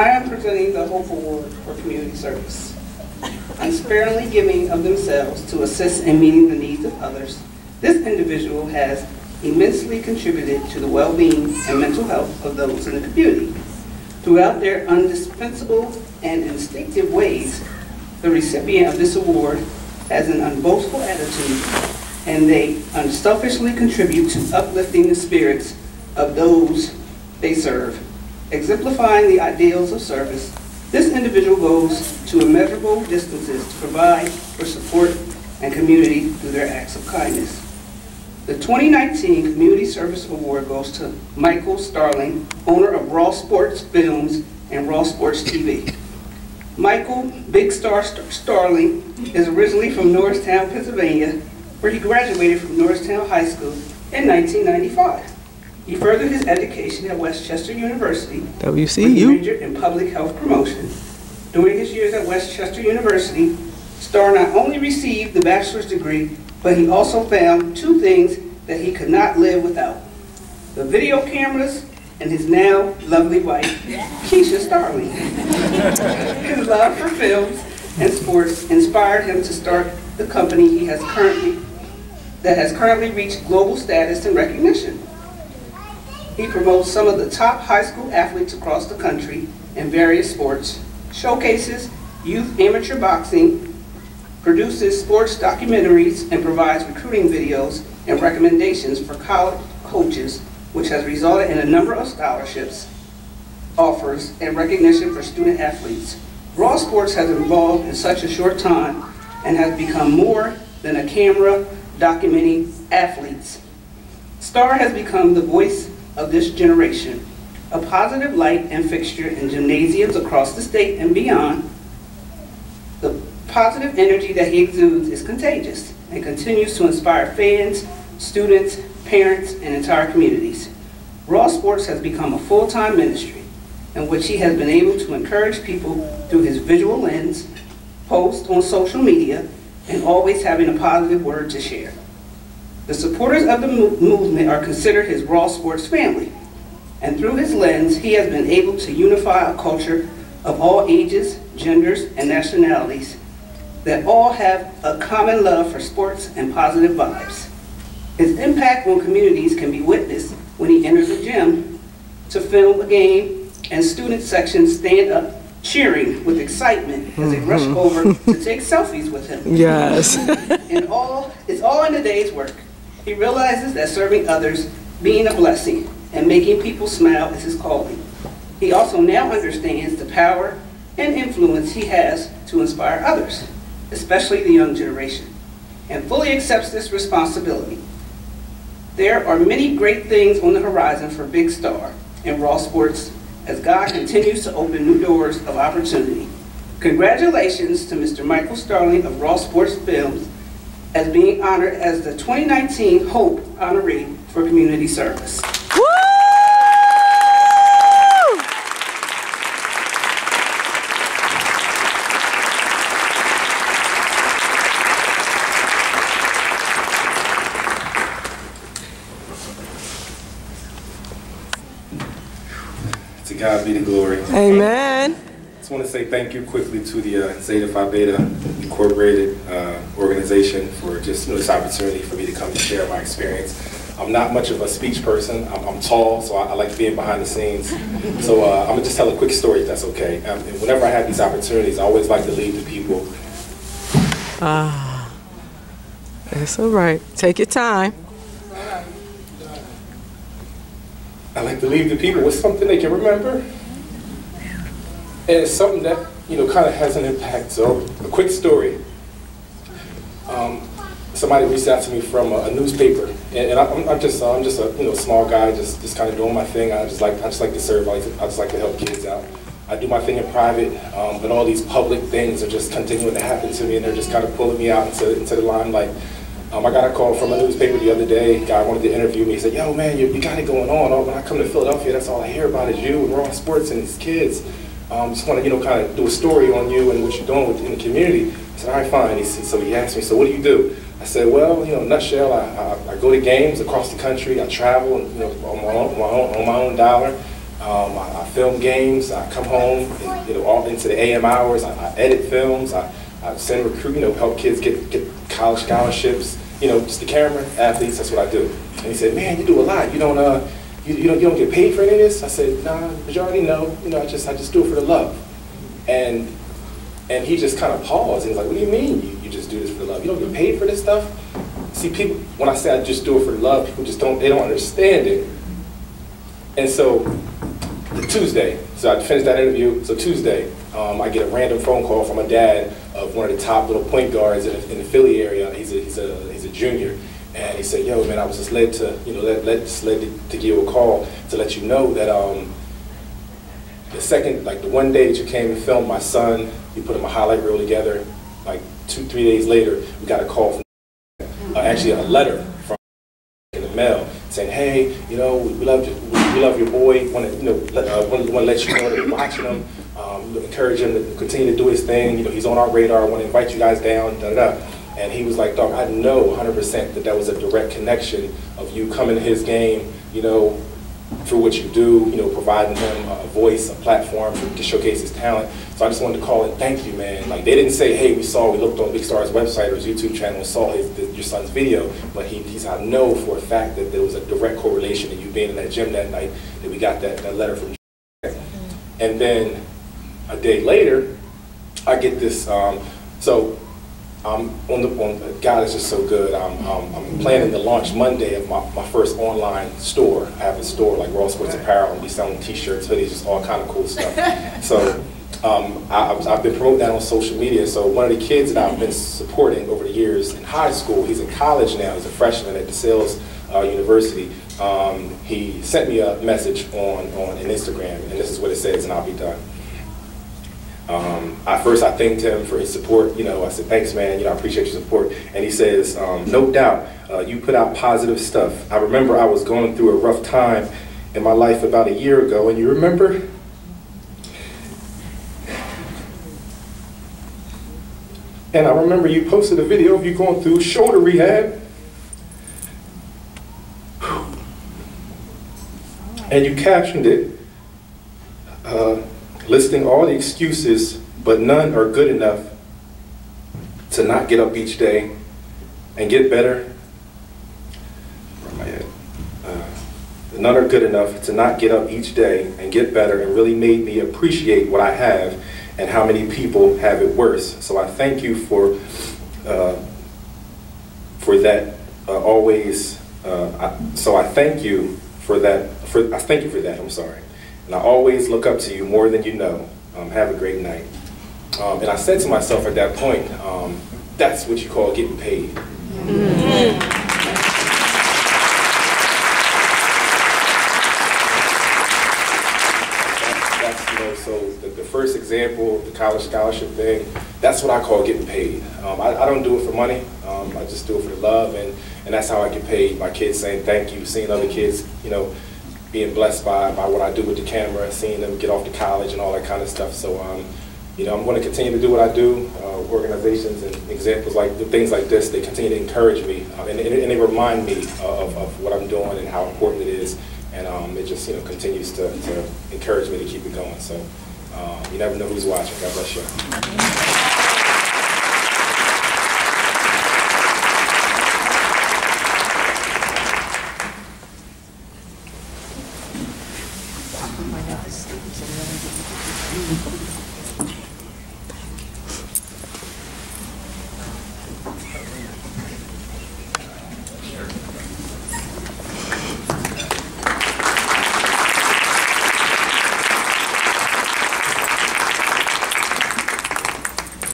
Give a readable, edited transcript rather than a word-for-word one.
I am presenting the Hope Award for Community Service. Unsparingly giving of themselves to assist in meeting the needs of others, this individual has immensely contributed to the well-being and mental health of those in the community. Throughout their indispensable and instinctive ways, the recipient of this award has an unboastful attitude, and they unselfishly contribute to uplifting the spirits of those they serve. Exemplifying the ideals of service, this individual goes to immeasurable distances to provide for support and community through their acts of kindness. The 2019 Community Service Award goes to Michael Starling, owner of Raw Sports Films and Raw Sports TV. Michael Big Star Starling is originally from Norristown, Pennsylvania, where he graduated from Norristown High School in 1995. He furthered his education at Westchester University, where he majored in public health promotion. During his years at Westchester University, Starr not only received the bachelor's degree, but he also found two things that he could not live without: the video cameras and his now lovely wife, Keisha Starling. His love for films and sports inspired him to start the company that has currently reached global status and recognition. He promotes some of the top high school athletes across the country in various sports, showcases youth amateur boxing, produces sports documentaries, and provides recruiting videos and recommendations for college coaches, which has resulted in a number of scholarships, offers, and recognition for student athletes. Raw Sports has evolved in such a short time and has become more than a camera documenting athletes. Starr has become the voice of this generation, a positive light and fixture in gymnasiums across the state and beyond. The positive energy that he exudes is contagious and continues to inspire fans, students, parents, and entire communities. Raw Sports has become a full-time ministry in which he has been able to encourage people through his visual lens, post on social media, and always having a positive word to share. The supporters of the movement are considered his Raw Sports family, and through his lens, he has been able to unify a culture of all ages, genders, and nationalities that all have a common love for sports and positive vibes. His impact on communities can be witnessed when he enters a gym to film a game and student sections stand up cheering with excitement as they rush over to take selfies with him. Yes. It's all in the day's work. He realizes that serving others, being a blessing, and making people smile is his calling. He also now understands the power and influence he has to inspire others, especially the young generation, and fully accepts this responsibility. There are many great things on the horizon for Big Star and Raw Sports as God continues to open new doors of opportunity. Congratulations to Mr. Michael Starling of Raw Sports Films as being honored as the 2019 Hope Honoree for Community Service. Woo! To God be the glory. Amen. I just want to say thank you quickly to the Zeta Phi Beta Incorporated organization for just this opportunity for me to come and share my experience. I'm not much of a speech person. I'm tall, so I like being behind the scenes. So I'm going to just tell a quick story, if that's okay. And whenever I have these opportunities, I always like to lead the people. That's all right. Take your time. I like to leave the people with something they can remember. And it's something that, kind of has an impact. So, a quick story. Somebody reached out to me from a newspaper, and I'm just a small guy, just kind of doing my thing. I just like to serve. I just like to help kids out. I do my thing in private, but all these public things are just continuing to happen to me, and they're just kind of pulling me out into the limelight. I got a call from a newspaper the other day. A guy wanted to interview me. He said, "Yo, man, you got it going on. When I come to Philadelphia, that's all I hear about is you and Raw Sports and these kids. Just want to, kind of do a story on you and what you're doing in the community." I said, "All right, fine." So he asked me, "So what do you do?" I said, "Well, in a nutshell, I go to games across the country. I travel, on my own dollar. I film games. I come home, and, all into the AM hours. I edit films. I send recruit, help kids get college scholarships. Just the camera, athletes. That's what I do. And he said, "Man, you do a lot. You don't get paid for any of this?" I said, "Nah, but you already know. I just do it for the love." And he just kind of paused. And he's like, "What do you mean you just do this for the love? You don't get paid for this stuff?" See, people, when I say I just do it for the love, people just don't understand it. And so the Tuesday, so I finished that interview. So Tuesday, I get a random phone call from a dad of one of the top little point guards in the Philly area. He's a junior, and he said, "Yo, man, I was just led to give you a call to let you know that the one day that you came and filmed my son, you put him a highlight reel together. Like 2-3 days later, we got a call from actually a letter from in the mail saying, hey, we love your boy. Want to let you know that we're watching him. Encourage him to continue to do his thing. He's on our radar. I want to invite you guys down." Da, da, da. And he was like, "Dog, I know 100% that was a direct connection of you coming to his game, through what you do, providing him a voice, a platform to showcase his talent. So I just wanted to call and thank you, man." Like, they didn't say, "Hey, we looked on Big Star's website or his YouTube channel and saw your son's video," but I know for a fact that there was a direct correlation to you being in that gym that night, that we got that letter from. And then a day later, I get this, God is just so good. I'm planning to launch Monday of my first online store. I have a store like Raw Sports Apparel, and we selling t-shirts, hoodies, just all kind of cool stuff. So I've been promoting that on social media. So one of the kids that I've been supporting over the years in high school, he's in college now. He's a freshman at DeSales University. He sent me a message on Instagram, and this is what it says, and I'll be done. At first, I thanked him for his support. I said, "Thanks, man. I appreciate your support." And he says, "No doubt, you put out positive stuff. I remember I was going through a rough time in my life about a year ago, and you remember? And I remember you posted a video of you going through shoulder rehab. And you captioned it, listing all the excuses, but none are good enough to not get up each day and get better." Where am I at? None are good enough to not get up each day and get better, and really made me appreciate what I have and how many people have it worse. So I thank you for that always. I thank you for that. I thank you for that. I'm sorry. And I always look up to you more than you know. Have a great night. And I said to myself at that point, that's what you call getting paid. So the first example, the college scholarship thing, that's what I call getting paid. I don't do it for money. I just do it for the love, and that's how I get paid. My kids saying thank you, seeing other kids, being blessed by what I do with the camera, seeing them get off to college and all that kind of stuff. So, I'm going to continue to do what I do. Organizations and examples like things like this, they continue to encourage me, and they remind me of what I'm doing and how important it is. And it just continues to encourage me to keep it going. So you never know who's watching. God bless you.